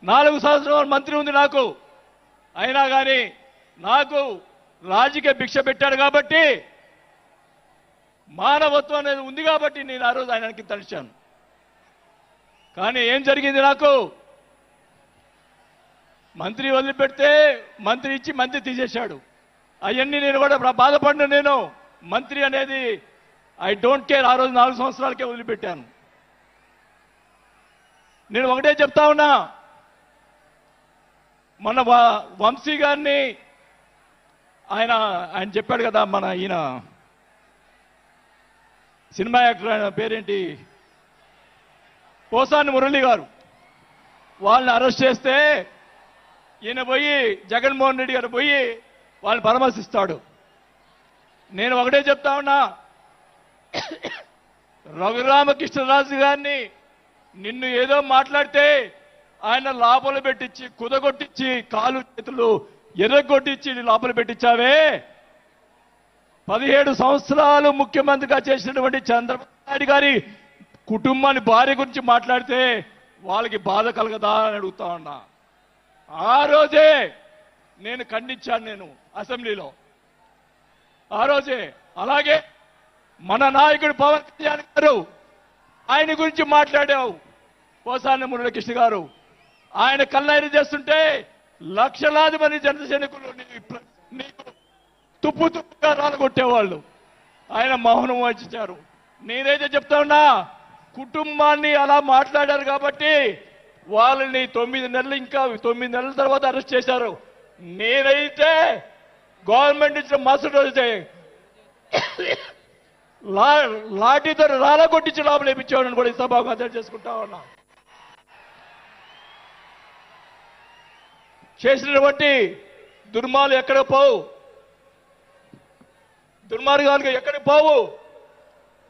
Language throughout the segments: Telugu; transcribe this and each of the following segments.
4 సంవత్సరాలు మంత్రి ఉంది నాకు. అయినా కానీ నాకు రాజకీయ భిక్ష పెట్టాడు కాబట్టి, మానవత్వం అనేది ఉంది కాబట్టి నేను ఆ రోజు ఆయనకి తలిచాను. కానీ ఏం జరిగింది? నాకు మంత్రి వదిలిపెడితే మంత్రి ఇచ్చి మంత్రి తీసేశాడు. అవన్నీ నేను కూడా బాధపడిన. నేను మంత్రి అనేది ఐ డోంట్ కేర్. ఆ రోజు 4 సంవత్సరాలకే వదిలిపెట్టాను. నేను ఒకటే చెప్తా ఉన్నా, మన వంశీ గారిని ఆయన చెప్పాడు కదా, మన ఈయన సినిమా యాక్టర్, ఆయన పేరేంటి, పోసాని మురళి గారు, వాళ్ళని అరెస్ట్ చేస్తే ఈయన పోయి జగన్మోహన్ రెడ్డి గారు పోయి వాళ్ళని పరామర్శిస్తాడు. నేను ఒకటే చెప్తా ఉన్నా, రఘురామకృష్ణరాజు గారిని నిన్ను ఏదో మాట్లాడితే ఆయన లోపల పెట్టించి, కుదగొట్టించి, కాలు చేతులు ఎర్రగొట్టించి లోపల పెట్టించావే. 17 సంవత్సరాలు ముఖ్యమంత్రిగా చేసినటువంటి చంద్రబాబు నాయుడు గారి కుటుంబాన్ని, భార్య గురించి మాట్లాడితే వాళ్ళకి బాధ కలగదా అని అడుగుతా ఉన్నా. ఆ రోజే నేను ఖండించాను, నేను అసెంబ్లీలో ఆ రోజే. అలాగే మన నాయకుడు పవన్ కళ్యాణ్ గారు, ఆయన గురించి మాట్లాడావు పోసాని మురళీకృష్ణ గారు. ఆయన కళ్ళైన చేస్తుంటే లక్షలాది మంది జన సైనికులు నీకు తుప్పు తుప్పుగా రాలగొట్టేవాళ్ళు. ఆయన మౌనం వహించారు. నేనైతే చెప్తా ఉన్నా, కుటుంబాన్ని అలా మాట్లాడారు కాబట్టి వాళ్ళని 9 నెలలు, ఇంకా 9 నెలల తర్వాత అరెస్ట్ చేశారు. నేనైతే గవర్నమెంట్ ఇచ్చిన మరుసటి రోజే లాఠీతో రాలగొట్టించి లోపల వేయించేవాడిని కూడా ఈ సభకు అర్థం చేసుకుంటా ఉన్నా. చేసినటువంటి దుర్మార్గాలు ఎక్కడ పోవు, దుర్మార్గాలు ఎక్కడికి పోవు.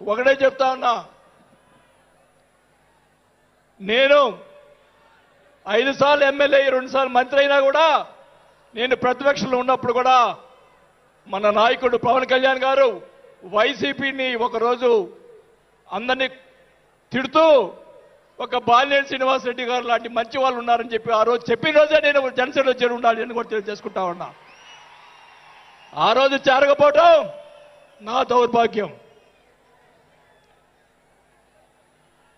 ఒకటే చెప్తా ఉన్నా, నేను 5 సార్లు ఎమ్మెల్యే, 2 సార్లు మంత్రి అయినా కూడా, నేను ప్రతిపక్షంలో ఉన్నప్పుడు కూడా మన నాయకుడు పవన్ కళ్యాణ్ గారు వైసీపీని ఒకరోజు అందరినీ తిడుతూ, ఒక బాలినేని శ్రీనివాసరెడ్డి గారు లాంటి మంచి వాళ్ళు ఉన్నారని చెప్పి ఆ రోజు చెప్పిన రోజే నేను జనసేనలో చేరి ఉండాలి అని కూడా తెలియజేసుకుంటా ఉన్నా. ఆ రోజు చేరకపోవటం నా దౌర్భాగ్యం.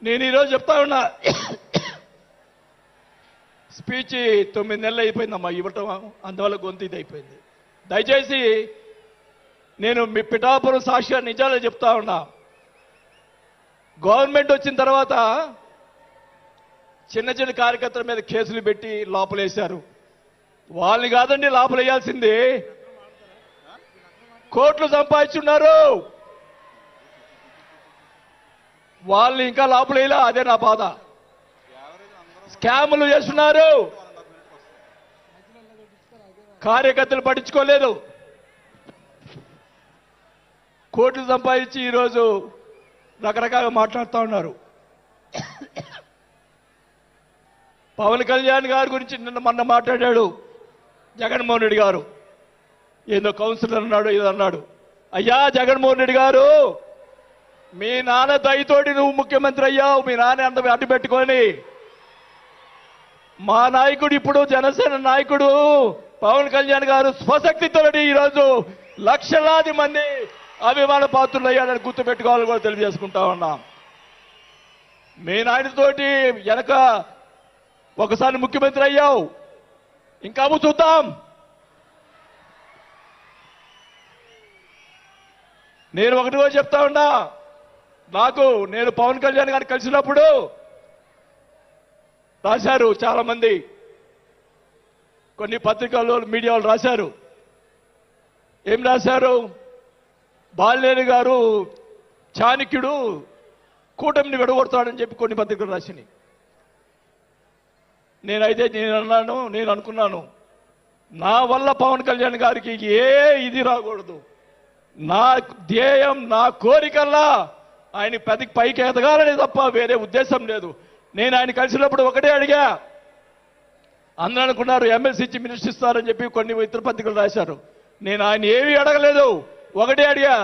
నేను ఈరోజు చెప్తా ఉన్నా, స్పీచ్ 9 నెలలు అయిపోయిందమ్మా ఇవ్వటం, అందువల్ల గొంతు ఇది అయిపోయింది. దయచేసి నేను మీ పిఠాపురం సాక్షిగా నిజాలే చెప్తా ఉన్నా. గవర్నమెంట్ వచ్చిన తర్వాత చిన్న చిన్న కార్యకర్తల మీద కేసులు పెట్టి లోపలేశారు. వాళ్ళని కాదండి లోపలేయాల్సింది, కోట్లు సంపాదించున్నారు. వాళ్ళని ఇంకా లోపలేలా, అదే నా బాధ. స్కాములు చేస్తున్నారు, కార్యకర్తలు పట్టించుకోలేదు. కోట్లు సంపాదించి ఈరోజు రకరకాలుగా మాట్లాడుతూ ఉన్నారు. పవన్ కళ్యాణ్ గారి గురించి మొన్న మాట్లాడాడు జగన్మోహన్ రెడ్డి గారు. ఏదో కౌన్సిలర్ అన్నాడు, ఏదో అన్నాడు. అయ్యా జగన్మోహన్ రెడ్డి గారు, మీ నాన్న దయతోటి నువ్వు ముఖ్యమంత్రి అయ్యావు. మీ నాన్న అంత అడ్డు పెట్టుకొని, మా నాయకుడు ఇప్పుడు జనసేన నాయకుడు పవన్ కళ్యాణ్ గారు స్వశక్తితో ఈరోజు లక్షలాది మంది అభిమాన పాత్రులు అయ్యాడని గుర్తుపెట్టుకోవాలని కూడా తెలియజేసుకుంటా ఉన్నాం. మీ నాయనతోటి వెనక ఒకసారి ముఖ్యమంత్రి అయ్యావు, ఇంకా చూద్దాం. నేను ఒకటిగా చెప్తా ఉన్నా, నేను పవన్ కళ్యాణ్ గారిని కలిసినప్పుడు రాశారు చాలా మంది, కొన్ని పత్రికల్లో మీడియా వాళ్ళు రాశారు. ఏం రాశారు? బాలినేని గారు చాణక్యుడు, కూటమిని విడగొడతాడని చెప్పి కొన్ని పత్రికలు రాసినాయి. నేను అనుకున్నాను, నా వల్ల పవన్ కళ్యాణ్ గారికి ఏ ఇది రాకూడదు. నా ధ్యేయం, నా కోరికల్లా ఆయన పైకి ఎదగాలనే తప్ప వేరే ఉద్దేశం లేదు. నేను ఆయన కలిసినప్పుడు ఒకటే అడిగా, అందరూ అనుకున్నారు ఎమ్మెల్సీ ఇచ్చి మినిస్టర్ ఇస్తారని చెప్పి కొన్ని ఇతర పత్రికలు రాశారు. నేను ఆయన ఏమీ అడగలేదు, ఒకటే అడిగా,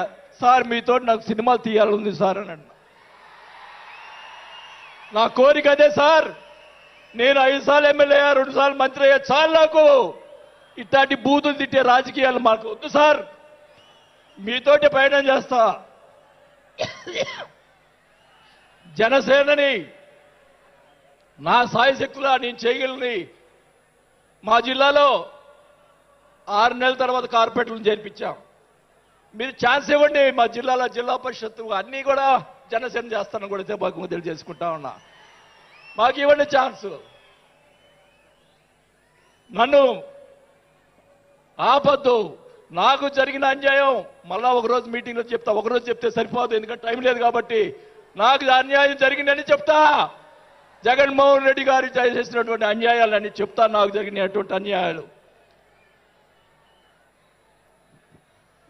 సార్ మీతో నాకు సినిమాలు తీయాలని సార్ అని అన్నా. నా కోరిక అదే సార్, నేను 5 సార్లు ఎమ్మెల్యే 2 సార్లు మంత్రి అయ్యా చాలు నాకు ఇట్లాంటి బూతులు తిట్టే రాజకీయాలు మాకు వద్దు సార్ మీతోటి ప్రయాణం చేస్తా జనసేనని నా సాయశక్తులా నేను చేయగలని మా జిల్లాలో 6 నెలల తర్వాత కార్పొరేటర్లను చేర్పించాం మీరు ఛాన్స్ ఇవ్వండి మా జిల్లాలో జిల్లా పరిషత్తు అన్నీ కూడా జనసేన చేస్తానని కూడా మాకు తెలియజేసుకుంటా ఉన్నా మాకు ఇవ్వండి ఛాన్స్ నన్ను ఆపద్దు నాకు జరిగిన అన్యాయం మళ్ళా ఒకరోజు మీటింగ్లో చెప్తా ఒకరోజు చెప్తే సరిపోదు ఎందుకంటే టైం లేదు కాబట్టి నాకు అన్యాయం జరిగిందని చెప్తా జగన్మోహన్ రెడ్డి గారు చేసినటువంటి అన్యాయాలని చెప్తా నాకు జరిగినటువంటి అన్యాయాలు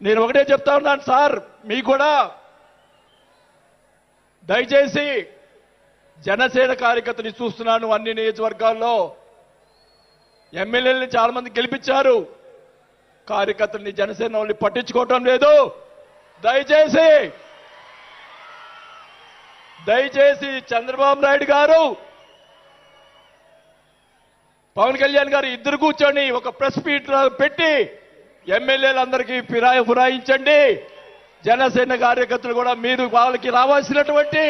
నేను ఒకటే చెప్తా ఉన్నాను సార్ మీకు కూడా దయచేసి జనసేన కార్యకర్తని చూస్తున్నాను అన్ని నియోజకవర్గాల్లో ఎమ్మెల్యేలని చాలా మంది గెలిపించారు కార్యకర్తల్ని జనసేన వాళ్ళని పట్టించుకోవటం లేదు దయచేసి చంద్రబాబు నాయుడు గారు పవన్ కళ్యాణ్ గారు ఇద్దరు కూర్చొని ఒక ప్రెస్ మీట్ పెట్టి ఎమ్మెల్యేలందరికీ ఫిరాయించండి జనసేన కార్యకర్తలు కూడా మీరు వాళ్ళకి రావాల్సినటువంటి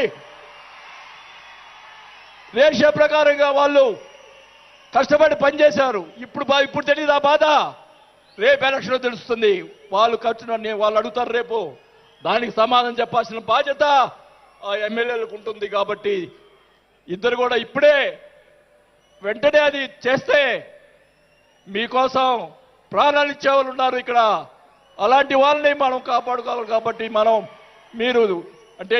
రేషియో ప్రకారంగా వాళ్ళు కష్టపడి పనిచేశారు ఇప్పుడు తెలియదు ఆ బాధ రేపు ఎలక్షన్లో తెలుస్తుంది వాళ్ళు ఖర్చుని వాళ్ళు అడుగుతారు రేపు దానికి సమాధానం చెప్పాల్సిన బాధ్యత ఆ ఎమ్మెల్యేలకు ఉంటుంది కాబట్టి ఇద్దరు కూడా ఇప్పుడే వెంటనే అది చేస్తే మీకోసం ప్రాణాలు ఇచ్చేవాళ్ళు ఉన్నారు ఇక్కడ అలాంటి వాళ్ళని మనం కాపాడుకోవాలి కాబట్టి మీరు అంటే